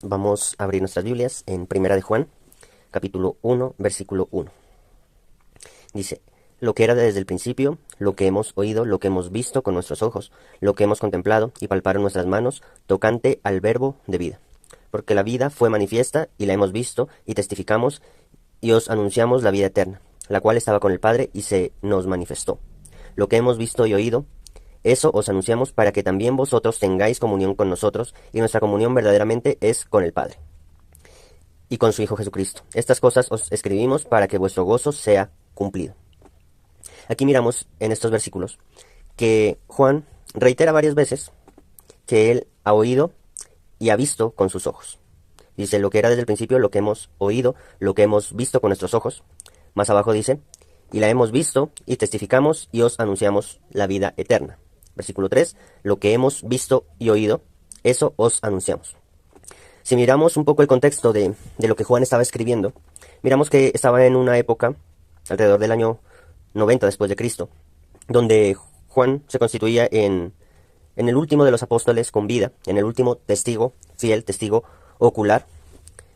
Vamos a abrir nuestras Biblias en Primera de Juan, capítulo 1, versículo 1. Dice, lo que era desde el principio, lo que hemos oído, lo que hemos visto con nuestros ojos, lo que hemos contemplado y palpado en nuestras manos, tocante al verbo de vida. Porque la vida fue manifiesta y la hemos visto y testificamos y os anunciamos la vida eterna, la cual estaba con el Padre y se nos manifestó. Lo que hemos visto y oído, eso os anunciamos para que también vosotros tengáis comunión con nosotros, y nuestra comunión verdaderamente es con el Padre y con su Hijo Jesucristo. Estas cosas os escribimos para que vuestro gozo sea cumplido. Aquí miramos en estos versículos que Juan reitera varias veces que él ha oído y ha visto con sus ojos. Dice lo que era desde el principio, lo que hemos oído, lo que hemos visto con nuestros ojos. Más abajo dice, y la hemos visto y testificamos y os anunciamos la vida eterna. Versículo 3, lo que hemos visto y oído, eso os anunciamos. Si miramos un poco el contexto de lo que Juan estaba escribiendo, miramos que estaba en una época, alrededor del año 90 después de Cristo, donde Juan se constituía en el último de los apóstoles con vida, en el último testigo, fiel testigo ocular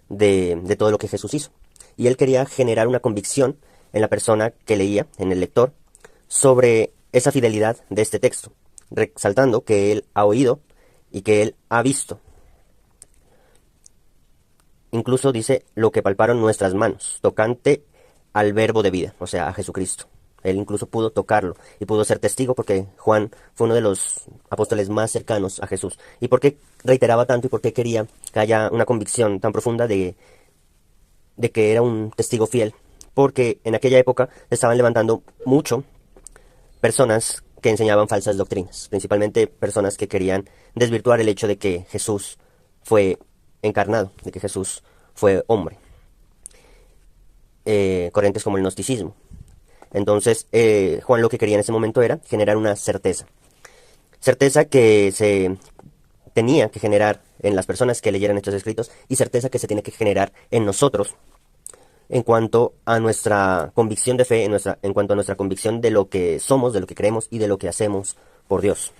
de todo lo que Jesús hizo. Y él quería generar una convicción en la persona que leía, en el lector, sobre esa fidelidad de este texto, resaltando que él ha oído y que él ha visto. Incluso dice lo que palparon nuestras manos, tocante al verbo de vida, o sea, a Jesucristo. Él incluso pudo tocarlo y pudo ser testigo porque Juan fue uno de los apóstoles más cercanos a Jesús. ¿Y por qué reiteraba tanto y por qué quería que haya una convicción tan profunda de que era un testigo fiel? Porque en aquella época se estaban levantando mucho personas que enseñaban falsas doctrinas, principalmente personas que querían desvirtuar el hecho de que Jesús fue encarnado, de que Jesús fue hombre. Corrientes como el gnosticismo. Entonces, Juan lo que quería en ese momento era generar una certeza. Certeza que se tenía que generar en las personas que leyeran estos escritos y certeza que se tiene que generar en nosotros en cuanto a nuestra convicción de fe, en cuanto a nuestra convicción de lo que somos, de lo que creemos y de lo que hacemos por Dios.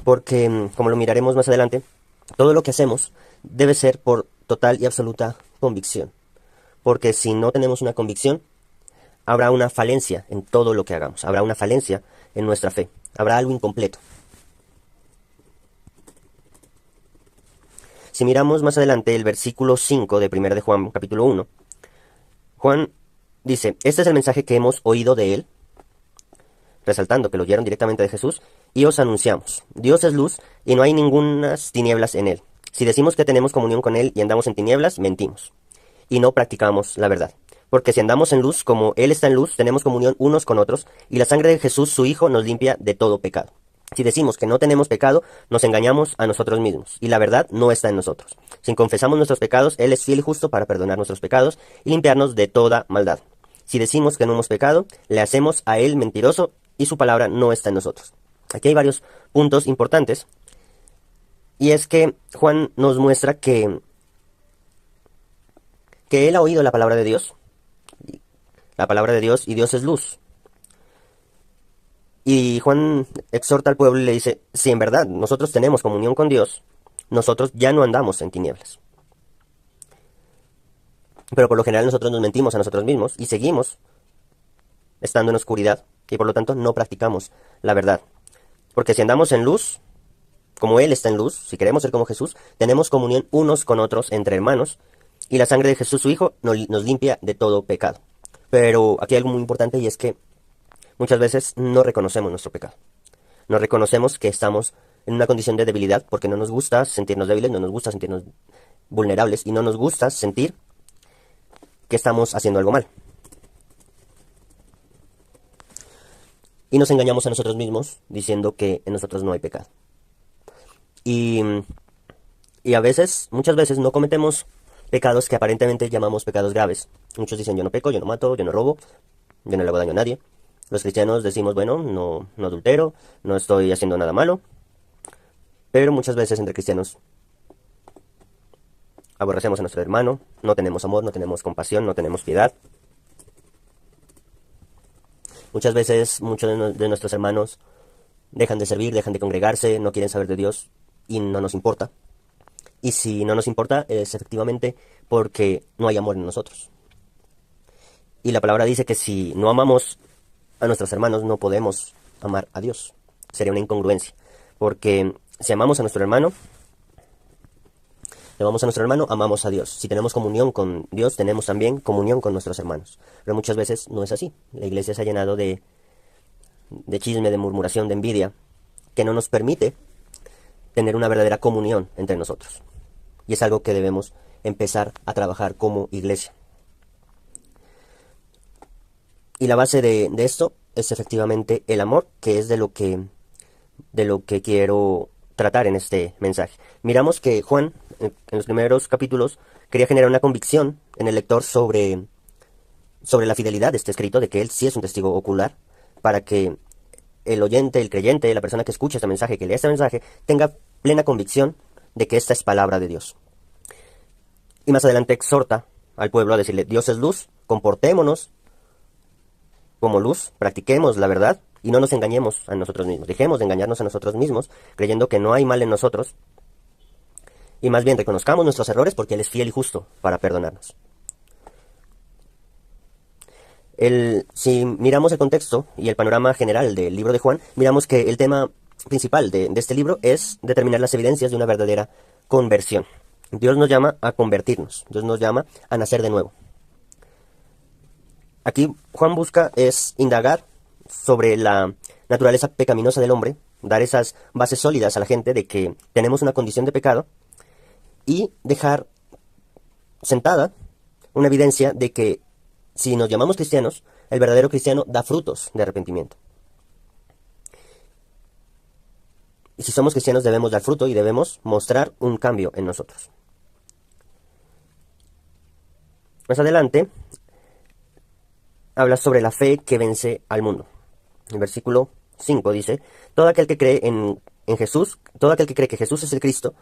Porque, como lo miraremos más adelante, todo lo que hacemos debe ser por total y absoluta convicción. Porque si no tenemos una convicción, habrá una falencia en todo lo que hagamos. Habrá una falencia en nuestra fe. Habrá algo incompleto. Si miramos más adelante el versículo 5 de 1 de Juan, capítulo 1, Juan dice, este es el mensaje que hemos oído de él, resaltando que lo oyeron directamente de Jesús, y os anunciamos. Dios es luz y no hay ningunas tinieblas en él. Si decimos que tenemos comunión con él y andamos en tinieblas, mentimos y no practicamos la verdad. Porque si andamos en luz, como él está en luz, tenemos comunión unos con otros, y la sangre de Jesús, su Hijo, nos limpia de todo pecado. Si decimos que no tenemos pecado, nos engañamos a nosotros mismos, y la verdad no está en nosotros. Si confesamos nuestros pecados, Él es fiel y justo para perdonar nuestros pecados y limpiarnos de toda maldad. Si decimos que no hemos pecado, le hacemos a Él mentiroso, y su palabra no está en nosotros. Aquí hay varios puntos importantes, y es que Juan nos muestra que él ha oído la palabra de Dios, y Dios es luz. Y Juan exhorta al pueblo y le dice, si en verdad nosotros tenemos comunión con Dios, nosotros ya no andamos en tinieblas. Pero por lo general nosotros nos mentimos a nosotros mismos y seguimos estando en oscuridad y por lo tanto no practicamos la verdad. Porque si andamos en luz, como Él está en luz, si queremos ser como Jesús, tenemos comunión unos con otros entre hermanos, y la sangre de Jesús su Hijo nos limpia de todo pecado. Pero aquí hay algo muy importante, y es que muchas veces no reconocemos nuestro pecado. No reconocemos que estamos en una condición de debilidad porque no nos gusta sentirnos débiles, no nos gusta sentirnos vulnerables y no nos gusta sentir que estamos haciendo algo mal. Y nos engañamos a nosotros mismos diciendo que en nosotros no hay pecado. Y a veces, muchas veces no cometemos pecados que aparentemente llamamos pecados graves. Muchos dicen yo no peco, yo no mato, yo no robo, yo no le hago daño a nadie. Los cristianos decimos, bueno, no adultero, no estoy haciendo nada malo. Pero muchas veces entre cristianos aborrecemos a nuestro hermano, no tenemos amor, no tenemos compasión, no tenemos piedad. Muchas veces muchos de nuestros hermanos dejan de servir, dejan de congregarse, no quieren saber de Dios y no nos importa. Y si no nos importa es efectivamente porque no hay amor en nosotros. Y la palabra dice que si no amamos a nuestros hermanos no podemos amar a Dios. Sería una incongruencia. Porque si amamos a nuestro hermano, amamos a Dios. Si tenemos comunión con Dios, tenemos también comunión con nuestros hermanos. Pero muchas veces no es así. La iglesia se ha llenado de chisme, de murmuración, de envidia, que no nos permite tener una verdadera comunión entre nosotros. Y es algo que debemos empezar a trabajar como iglesia. Y la base de esto es efectivamente el amor, que es de lo que quiero tratar en este mensaje. Miramos que Juan, en los primeros capítulos, quería generar una convicción en el lector sobre la fidelidad de este escrito, de que él sí es un testigo ocular, para que el oyente, el creyente, la persona que escucha este mensaje, que lee este mensaje, tenga plena convicción de que esta es palabra de Dios. Y más adelante exhorta al pueblo a decirle: Dios es luz, comportémonos como luz, practiquemos la verdad y no nos engañemos a nosotros mismos. Dejemos de engañarnos a nosotros mismos, creyendo que no hay mal en nosotros, y más bien reconozcamos nuestros errores porque Él es fiel y justo para perdonarnos. Si miramos el contexto y el panorama general del libro de Juan, miramos que el tema principal de este libro es determinar las evidencias de una verdadera conversión. Dios nos llama a convertirnos, Dios nos llama a nacer de nuevo. Aquí Juan busca es indagar sobre la naturaleza pecaminosa del hombre, dar esas bases sólidas a la gente de que tenemos una condición de pecado y dejar sentada una evidencia de que si nos llamamos cristianos, el verdadero cristiano da frutos de arrepentimiento. Y si somos cristianos debemos dar fruto y debemos mostrar un cambio en nosotros. Más adelante habla sobre la fe que vence al mundo. El versículo 5 dice: todo aquel que cree en Jesús, todo aquel que cree que Jesús es el Cristo,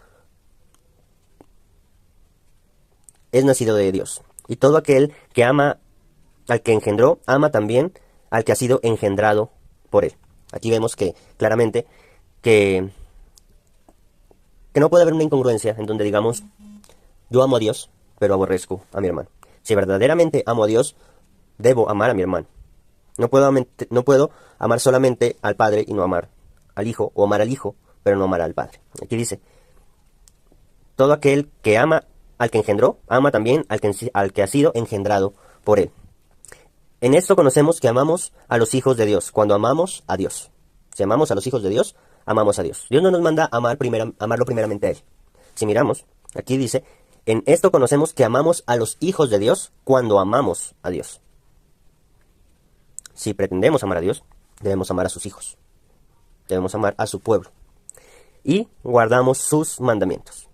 es nacido de Dios. Y todo aquel que ama al que engendró, ama también al que ha sido engendrado por él. Aquí vemos que claramente que no puede haber una incongruencia en donde digamos: yo amo a Dios, pero aborrezco a mi hermano. Si verdaderamente amo a Dios, debo amar a mi hermano. No puedo amar solamente al Padre y no amar al Hijo, o amar al Hijo, pero no amar al Padre. Aquí dice: todo aquel que ama al que engendró, ama también al que ha sido engendrado por él. En esto conocemos que amamos a los hijos de Dios, cuando amamos a Dios. Si amamos a los hijos de Dios, amamos a Dios. Dios no nos manda amarlo primeramente a Él. Si miramos, aquí dice: en esto conocemos que amamos a los hijos de Dios cuando amamos a Dios. Si pretendemos amar a Dios, debemos amar a sus hijos. Debemos amar a su pueblo. Y guardamos sus mandamientos.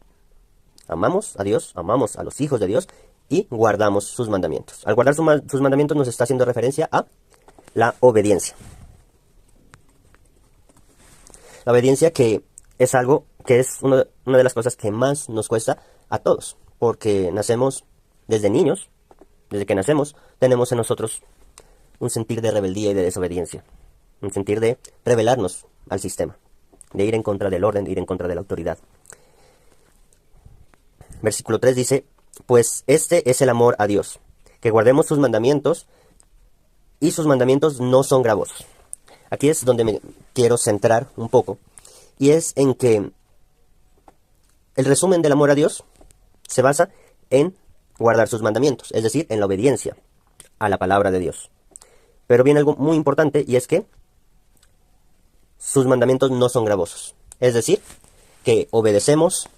Amamos a Dios, amamos a los hijos de Dios y guardamos sus mandamientos. Al guardar sus mandamientos nos está haciendo referencia a la obediencia. La obediencia, que es algo que es una de las cosas que más nos cuesta a todos, porque nacemos desde niños, desde que nacemos, tenemos en nosotros un sentir de rebeldía y de desobediencia, un sentir de rebelarnos al sistema, de ir en contra del orden, de ir en contra de la autoridad. Versículo 3 dice: pues este es el amor a Dios, que guardemos sus mandamientos, y sus mandamientos no son gravosos. Aquí es donde me quiero centrar un poco, y es en que el resumen del amor a Dios se basa en guardar sus mandamientos, es decir, en la obediencia a la palabra de Dios. Pero viene algo muy importante, y es que sus mandamientos no son gravosos. Es decir, que obedecemos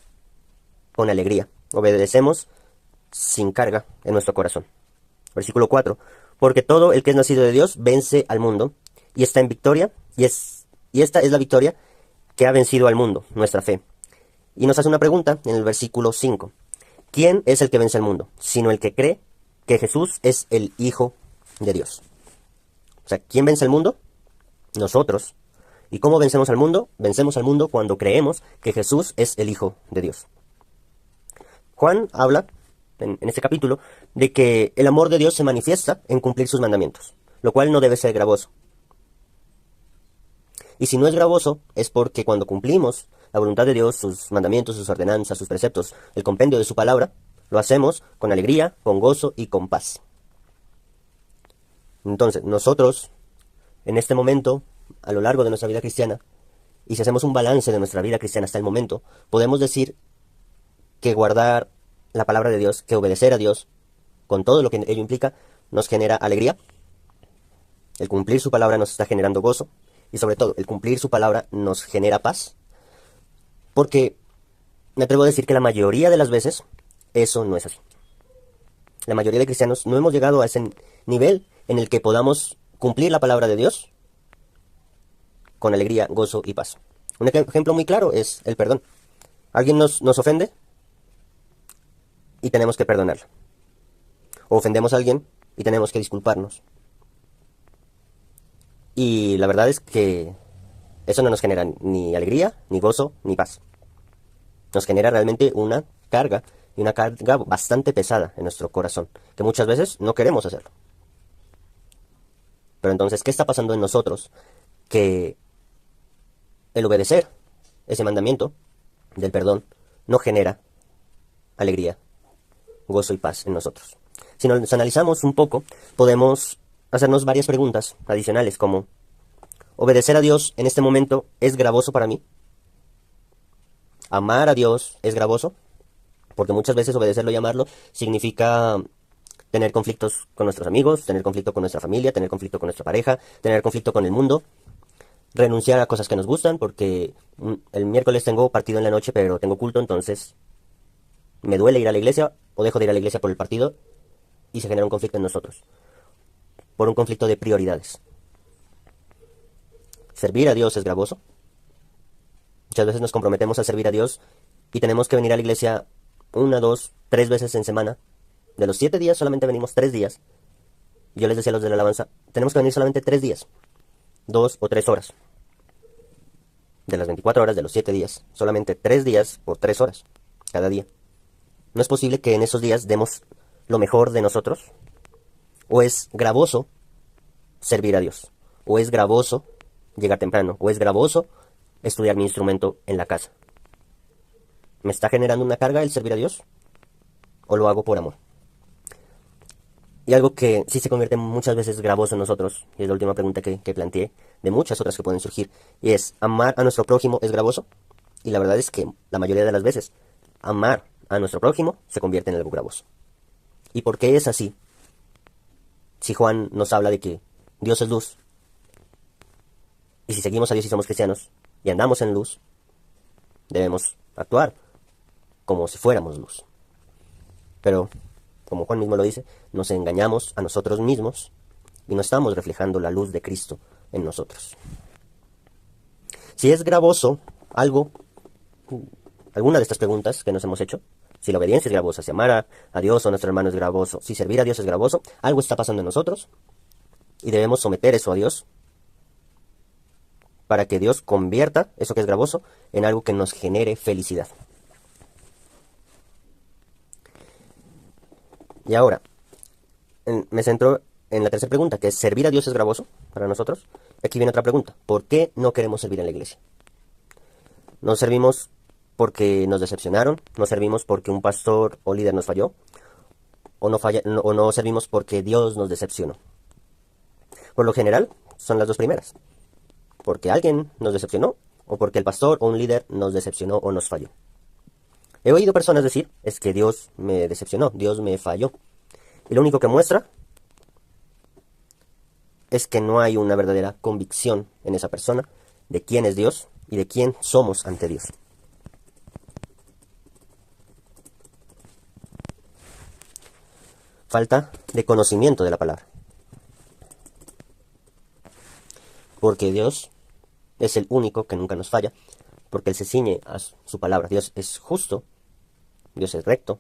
con alegría, obedecemos sin carga en nuestro corazón. Versículo 4. Porque todo el que es nacido de Dios vence al mundo, y está en victoria, y esta es la victoria que ha vencido al mundo, nuestra fe. Y nos hace una pregunta en el versículo 5. ¿Quién es el que vence al mundo? Sino el que cree que Jesús es el Hijo de Dios. O sea, ¿quién vence al mundo? Nosotros. ¿Y cómo vencemos al mundo? Vencemos al mundo cuando creemos que Jesús es el Hijo de Dios. Juan habla en este capítulo de que el amor de Dios se manifiesta en cumplir sus mandamientos, lo cual no debe ser gravoso. Y si no es gravoso, es porque cuando cumplimos la voluntad de Dios, sus mandamientos, sus ordenanzas, sus preceptos, el compendio de su palabra, lo hacemos con alegría, con gozo y con paz. Entonces, nosotros, en este momento, a lo largo de nuestra vida cristiana, y si hacemos un balance de nuestra vida cristiana hasta el momento, podemos decir que guardar la palabra de Dios, que obedecer a Dios, con todo lo que ello implica, nos genera alegría. El cumplir su palabra nos está generando gozo. Y sobre todo, el cumplir su palabra nos genera paz. Porque me atrevo a decir que la mayoría de las veces eso no es así. La mayoría de cristianos no hemos llegado a ese nivel en el que podamos cumplir la palabra de Dios con alegría, gozo y paz. Un ejemplo muy claro es el perdón. Alguien nos ofende y tenemos que perdonarlo. O ofendemos a alguien y tenemos que disculparnos. Y la verdad es que eso no nos genera ni alegría, ni gozo, ni paz. Nos genera realmente una carga, y una carga bastante pesada en nuestro corazón, que muchas veces no queremos hacerlo. Pero entonces, ¿qué está pasando en nosotros? Que el obedecer ese mandamiento del perdón no genera alegría, gozo y paz en nosotros. Si nos analizamos un poco, podemos hacernos varias preguntas adicionales como: ¿obedecer a Dios en este momento es gravoso para mí? ¿Amar a Dios es gravoso? Porque muchas veces obedecerlo y amarlo significa tener conflictos con nuestros amigos, tener conflicto con nuestra familia, tener conflicto con nuestra pareja, tener conflicto con el mundo, renunciar a cosas que nos gustan, porque el miércoles tengo partido en la noche, pero tengo culto, entonces me duele ir a la iglesia, o dejo de ir a la iglesia por el partido, y se genera un conflicto en nosotros, por un conflicto de prioridades. ¿Servir a Dios es gravoso? Muchas veces nos comprometemos a servir a Dios y tenemos que venir a la iglesia 1, 2, 3 veces en semana. De los 7 días solamente venimos 3 días. Yo les decía a los de la alabanza, tenemos que venir solamente 3 días, 2 o 3 horas. De las 24 horas de los 7 días, solamente 3 días por 3 horas cada día. ¿No es posible que en esos días demos lo mejor de nosotros? ¿O es gravoso servir a Dios? ¿O es gravoso llegar temprano? ¿O es gravoso estudiar mi instrumento en la casa? ¿Me está generando una carga el servir a Dios? ¿O lo hago por amor? Y algo que sí se convierte muchas veces gravoso en nosotros, y es la última pregunta que planteé, de muchas otras que pueden surgir, y es: ¿amar a nuestro prójimo es gravoso? Y la verdad es que la mayoría de las veces, amar a nuestro prójimo se convierte en algo gravoso. ¿Y por qué es así? Si Juan nos habla de que Dios es luz, y si seguimos a Dios y somos cristianos, y andamos en luz, debemos actuar como si fuéramos luz. Pero, como Juan mismo lo dice, nos engañamos a nosotros mismos y no estamos reflejando la luz de Cristo en nosotros. Si es gravoso alguna de estas preguntas que nos hemos hecho, si la obediencia es gravosa, si amar a Dios o a nuestro hermano es gravoso, si servir a Dios es gravoso, algo está pasando en nosotros y debemos someter eso a Dios para que Dios convierta eso que es gravoso en algo que nos genere felicidad. Y ahora, me centro en la tercera pregunta, que es: ¿servir a Dios es gravoso para nosotros? Aquí viene otra pregunta: ¿por qué no queremos servir en la iglesia? ¿No servimos porque nos decepcionaron? ¿No servimos porque un pastor o líder nos falló? ¿O no servimos porque Dios nos decepcionó? Por lo general, son las dos primeras. Porque alguien nos decepcionó, o porque el pastor o un líder nos decepcionó o nos falló. He oído personas decir: es que Dios me decepcionó, Dios me falló. Y lo único que muestra es que no hay una verdadera convicción en esa persona de quién es Dios y de quién somos ante Dios. Falta de conocimiento de la palabra. Porque Dios es el único que nunca nos falla, porque Él se ciñe a su palabra. Dios es justo, Dios es recto,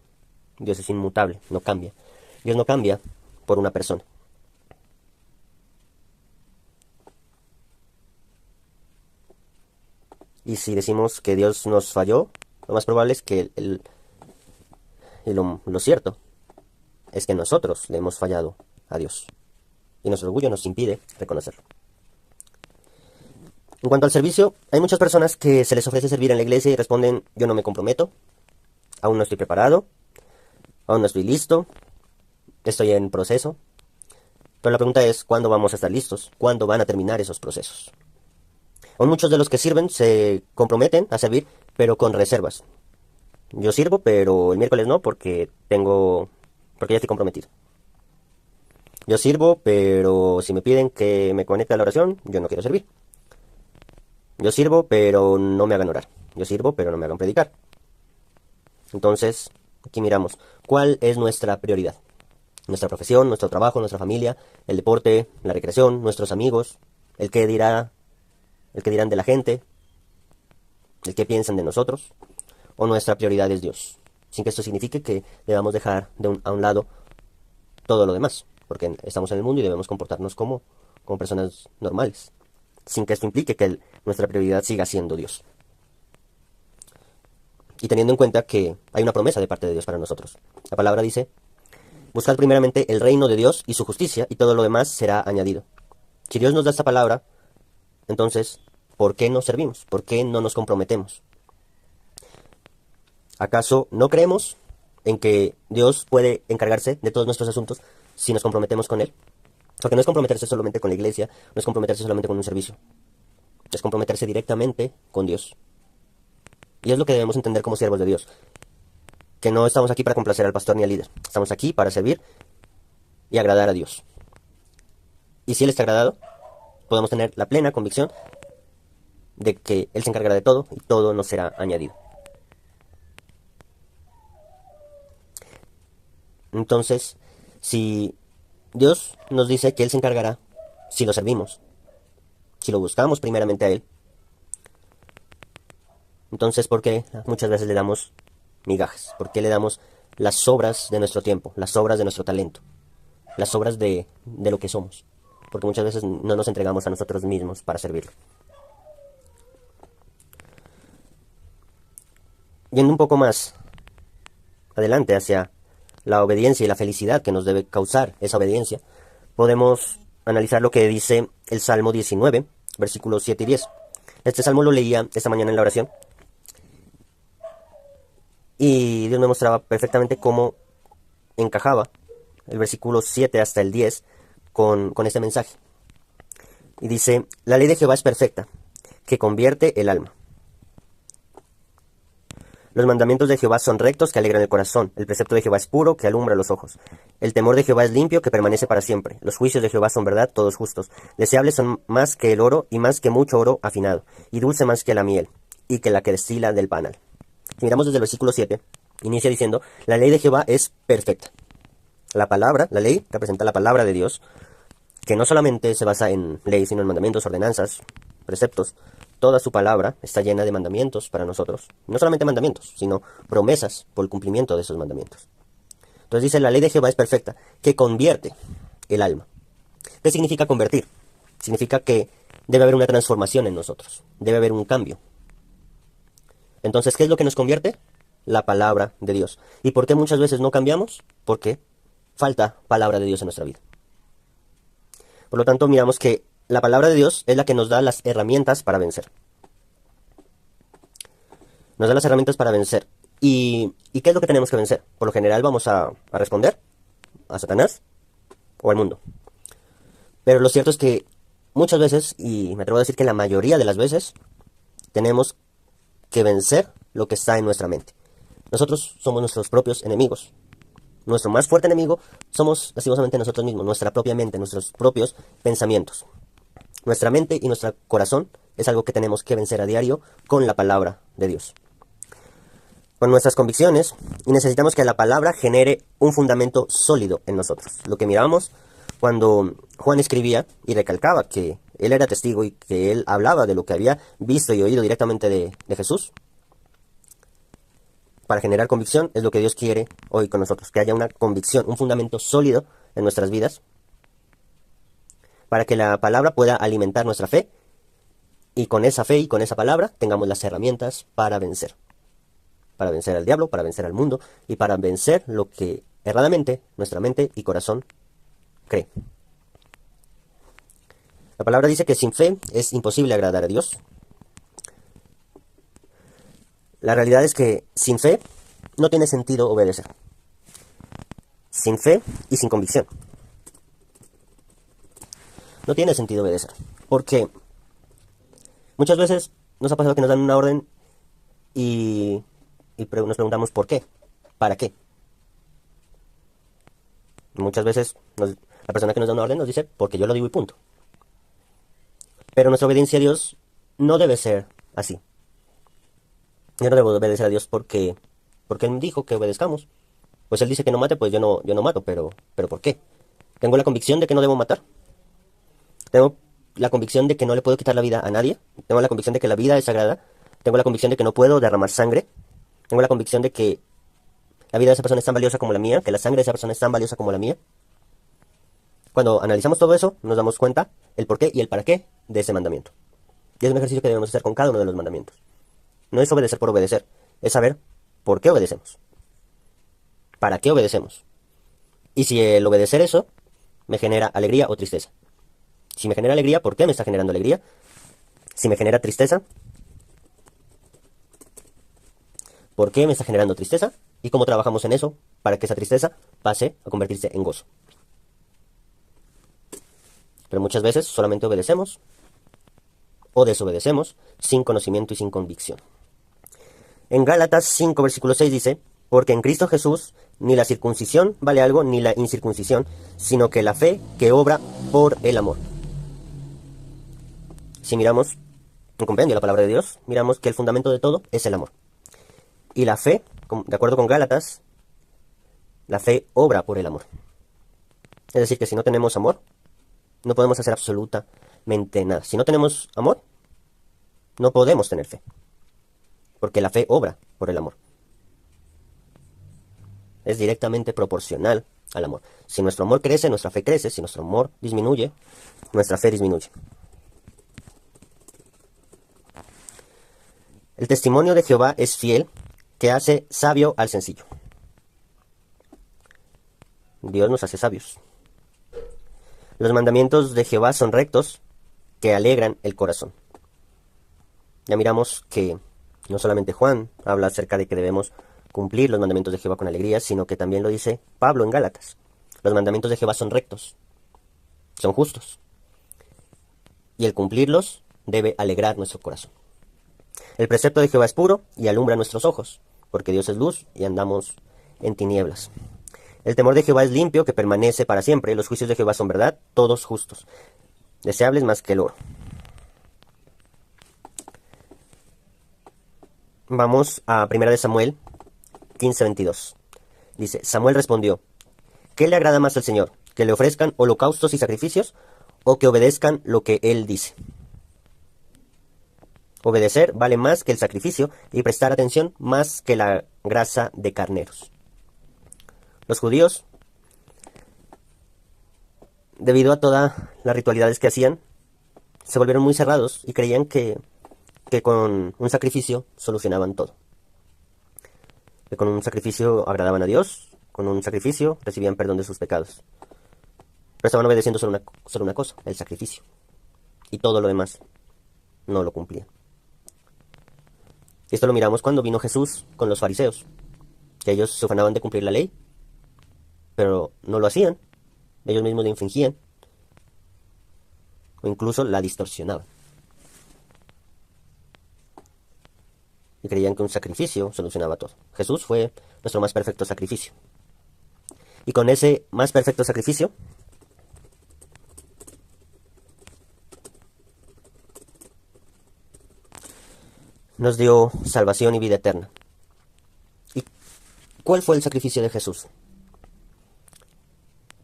Dios es inmutable, no cambia. Dios no cambia por una persona. Y si decimos que Dios nos falló, lo más probable es que lo cierto es que nosotros le hemos fallado a Dios. Y nuestro orgullo nos impide reconocerlo. En cuanto al servicio, hay muchas personas que se les ofrece servir en la iglesia y responden, yo no me comprometo, aún no estoy preparado, aún no estoy listo, estoy en proceso. Pero la pregunta es, ¿cuándo vamos a estar listos? ¿Cuándo van a terminar esos procesos? Aún muchos de los que sirven se comprometen a servir, pero con reservas. Yo sirvo, pero el miércoles no, porque ya estoy comprometido. Yo sirvo, pero si me piden que me conecte a la oración, yo no quiero servir. Yo sirvo, pero no me hagan orar. Yo sirvo, pero no me hagan predicar. Entonces, aquí miramos, ¿cuál es nuestra prioridad? Nuestra profesión, nuestro trabajo, nuestra familia, el deporte, la recreación, nuestros amigos, el qué dirán de la gente, el qué piensan de nosotros, o nuestra prioridad es Dios. Sin que esto signifique que debamos dejar a un lado todo lo demás, porque estamos en el mundo y debemos comportarnos como personas normales, sin que esto implique que nuestra prioridad siga siendo Dios. Y teniendo en cuenta que hay una promesa de parte de Dios para nosotros. La palabra dice, buscad primeramente el reino de Dios y su justicia, y todo lo demás será añadido. Si Dios nos da esta palabra, entonces, ¿por qué no servimos? ¿Por qué no nos comprometemos? ¿Acaso no creemos en que Dios puede encargarse de todos nuestros asuntos si nos comprometemos con Él? Porque no es comprometerse solamente con la iglesia, no es comprometerse solamente con un servicio, es comprometerse directamente con Dios. Y es lo que debemos entender como siervos de Dios, que no estamos aquí para complacer al pastor ni al líder, estamos aquí para servir y agradar a Dios. Y si Él está agradado, podemos tener la plena convicción de que Él se encargará de todo y todo nos será añadido. Entonces, si Dios nos dice que Él se encargará, si lo servimos, si lo buscamos primeramente a Él, entonces ¿por qué muchas veces le damos migajas? ¿Por qué le damos las sobras de nuestro tiempo, las sobras de nuestro talento, las sobras de lo que somos? Porque muchas veces no nos entregamos a nosotros mismos para servirlo. Yendo un poco más adelante hacia la obediencia y la felicidad que nos debe causar esa obediencia, podemos analizar lo que dice el Salmo 19, versículos 7 y 10. Este salmo lo leía esta mañana en la oración y Dios me mostraba perfectamente cómo encajaba el versículo 7 hasta el 10 con este mensaje. Y dice, la ley de Jehová es perfecta, que convierte el alma. Los mandamientos de Jehová son rectos, que alegran el corazón. El precepto de Jehová es puro, que alumbra los ojos. El temor de Jehová es limpio, que permanece para siempre. Los juicios de Jehová son verdad, todos justos. Deseables son más que el oro, y más que mucho oro afinado. Y dulce más que la miel, y que la que destila del panal. Si miramos desde el versículo 7, inicia diciendo, la ley de Jehová es perfecta. La palabra, la ley, representa la palabra de Dios, que no solamente se basa en leyes, sino en mandamientos, ordenanzas, preceptos. Toda su palabra está llena de mandamientos para nosotros. No solamente mandamientos, sino promesas por el cumplimiento de esos mandamientos. Entonces dice, la ley de Jehová es perfecta, que convierte el alma. ¿Qué significa convertir? Significa que debe haber una transformación en nosotros. Debe haber un cambio. Entonces, ¿qué es lo que nos convierte? La palabra de Dios. ¿Y por qué muchas veces no cambiamos? Porque falta palabra de Dios en nuestra vida. Por lo tanto, miramos que la palabra de Dios es la que nos da las herramientas para vencer. Nos da las herramientas para vencer. ¿Y qué es lo que tenemos que vencer? Por lo general vamos a responder a Satanás o al mundo. Pero lo cierto es que muchas veces, y me atrevo a decir que la mayoría de las veces, tenemos que vencer lo que está en nuestra mente. Nosotros somos nuestros propios enemigos. Nuestro más fuerte enemigo somos lastimosamente nosotros mismos, nuestra propia mente, nuestros propios pensamientos. Nuestra mente y nuestro corazón es algo que tenemos que vencer a diario con la palabra de Dios. Con nuestras convicciones, y necesitamos que la palabra genere un fundamento sólido en nosotros. Lo que miramos cuando Juan escribía y recalcaba que él era testigo y que él hablaba de lo que había visto y oído directamente de Jesús. Para generar convicción es lo que Dios quiere hoy con nosotros, que haya una convicción, un fundamento sólido en nuestras vidas, para que la palabra pueda alimentar nuestra fe, y con esa fe y con esa palabra tengamos las herramientas para vencer al diablo, para vencer al mundo, y para vencer lo que erradamente nuestra mente y corazón cree. La palabra dice que sin fe es imposible agradar a Dios. La realidad es que sin fe no tiene sentido obedecer. Sin fe y sin convicción. No tiene sentido obedecer. Porque muchas veces nos ha pasado que nos dan una orden y nos preguntamos ¿por qué? ¿Para qué? Muchas veces la persona que nos da una orden nos dice porque yo lo digo y punto. Pero nuestra obediencia a Dios no debe ser así. Yo no debo obedecer a Dios porque Él dijo que obedezcamos. Pues Él dice que no mate, pues yo no mato, pero ¿por qué? Tengo la convicción de que no debo matar. Tengo la convicción de que no le puedo quitar la vida a nadie. Tengo la convicción de que la vida es sagrada. Tengo la convicción de que no puedo derramar sangre. Tengo la convicción de que la vida de esa persona es tan valiosa como la mía, que la sangre de esa persona es tan valiosa como la mía. Cuando analizamos todo eso, nos damos cuenta el por qué y el para qué de ese mandamiento. Y es un ejercicio que debemos hacer con cada uno de los mandamientos. No es obedecer por obedecer, es saber por qué obedecemos, para qué obedecemos. Y si el obedecer eso me genera alegría o tristeza. Si me genera alegría, ¿por qué me está generando alegría? Si me genera tristeza, ¿por qué me está generando tristeza? Y cómo trabajamos en eso para que esa tristeza pase a convertirse en gozo. Pero muchas veces solamente obedecemos o desobedecemos sin conocimiento y sin convicción. En Gálatas 5, versículo 6 dice, porque en Cristo Jesús ni la circuncisión vale algo ni la incircuncisión, sino que la fe que obra por el amor. Si miramos un compendio de la palabra de Dios, miramos que el fundamento de todo es el amor. Y la fe, de acuerdo con Gálatas, la fe obra por el amor. Es decir, que si no tenemos amor, no podemos hacer absolutamente nada. Si no tenemos amor, no podemos tener fe. Porque la fe obra por el amor. Es directamente proporcional al amor. Si nuestro amor crece, nuestra fe crece. Si nuestro amor disminuye, nuestra fe disminuye. El testimonio de Jehová es fiel, que hace sabio al sencillo. Dios nos hace sabios. Los mandamientos de Jehová son rectos, que alegran el corazón. Ya miramos que no solamente Juan habla acerca de que debemos cumplir los mandamientos de Jehová con alegría, sino que también lo dice Pablo en Gálatas. Los mandamientos de Jehová son rectos, son justos. Y el cumplirlos debe alegrar nuestro corazón. El precepto de Jehová es puro y alumbra nuestros ojos, porque Dios es luz y andamos en tinieblas. El temor de Jehová es limpio, que permanece para siempre, y los juicios de Jehová son verdad, todos justos, deseables más que el oro. Vamos a 1 Samuel 15:22. Dice, Samuel respondió, ¿qué le agrada más al Señor? ¿Que le ofrezcan holocaustos y sacrificios, o que obedezcan lo que Él dice? Obedecer vale más que el sacrificio, y prestar atención más que la grasa de carneros. Los judíos, debido a todas las ritualidades que hacían, se volvieron muy cerrados y creían que con un sacrificio solucionaban todo. Que con un sacrificio agradaban a Dios, con un sacrificio recibían perdón de sus pecados. Pero estaban obedeciendo solo una cosa, el sacrificio. Y todo lo demás no lo cumplían. Y esto lo miramos cuando vino Jesús con los fariseos, que ellos se ufanaban de cumplir la ley, pero no lo hacían. Ellos mismos la infringían, o incluso la distorsionaban. Y creían que un sacrificio solucionaba todo. Jesús fue nuestro más perfecto sacrificio. Y con ese más perfecto sacrificio, nos dio salvación y vida eterna. ¿Y cuál fue el sacrificio de Jesús?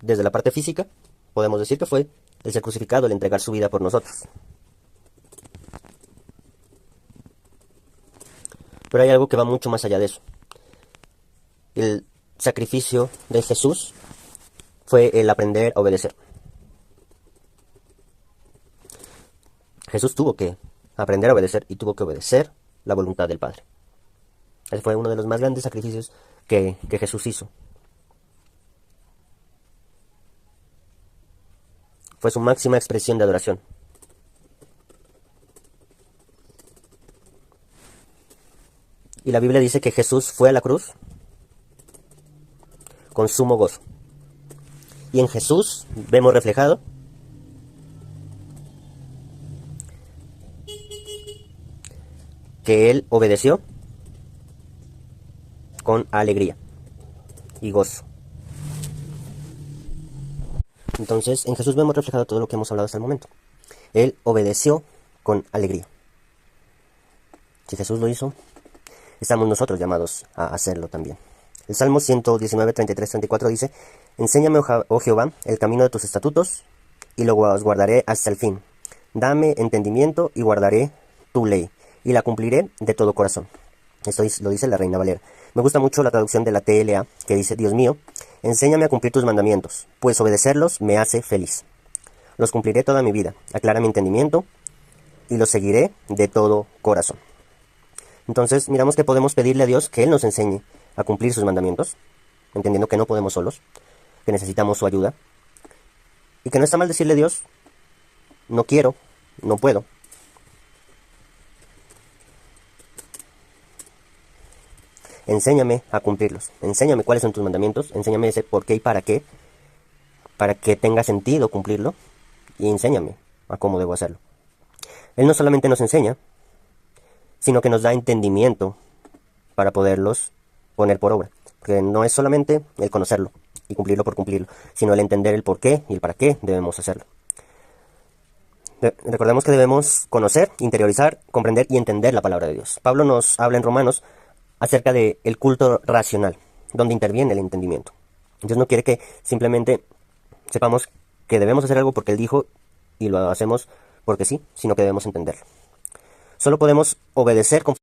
Desde la parte física, podemos decir que fue el ser crucificado, el entregar su vida por nosotros. Pero hay algo que va mucho más allá de eso. El sacrificio de Jesús fue el aprender a obedecer. Jesús tuvo que aprender a obedecer y tuvo que obedecer la voluntad del Padre. Ese fue uno de los más grandes sacrificios que Jesús hizo. Fue su máxima expresión de adoración. Y la Biblia dice que Jesús fue a la cruz con sumo gozo. Y en Jesús vemos reflejado que Él obedeció con alegría y gozo. Entonces, en Jesús vemos reflejado todo lo que hemos hablado hasta el momento. Él obedeció con alegría. Si Jesús lo hizo, estamos nosotros llamados a hacerlo también. El Salmo 119, 33, 34 dice: Enséñame, oh Jehová, el camino de tus estatutos, y los guardaré hasta el fin. Dame entendimiento y guardaré tu ley, y la cumpliré de todo corazón. Esto lo dice la Reina Valera. Me gusta mucho la traducción de la TLA, que dice: Dios mío, enséñame a cumplir tus mandamientos, pues obedecerlos me hace feliz. Los cumpliré toda mi vida, aclara mi entendimiento, y los seguiré de todo corazón. Entonces, miramos que podemos pedirle a Dios que Él nos enseñe a cumplir sus mandamientos, entendiendo que no podemos solos, que necesitamos su ayuda, y que no está mal decirle a Dios: no quiero, no puedo. Enséñame a cumplirlos, enséñame cuáles son tus mandamientos, enséñame ese por qué y para que tenga sentido cumplirlo, y enséñame a cómo debo hacerlo. Él no solamente nos enseña, sino que nos da entendimiento para poderlos poner por obra. Porque no es solamente el conocerlo y cumplirlo por cumplirlo, sino el entender el por qué y el para qué debemos hacerlo. Recordemos que debemos conocer, interiorizar, comprender y entender la palabra de Dios. Pablo nos habla en Romanos acerca del culto racional, donde interviene el entendimiento. Dios no quiere que simplemente sepamos que debemos hacer algo porque Él dijo y lo hacemos porque sí, sino que debemos entenderlo. Solo podemos obedecer con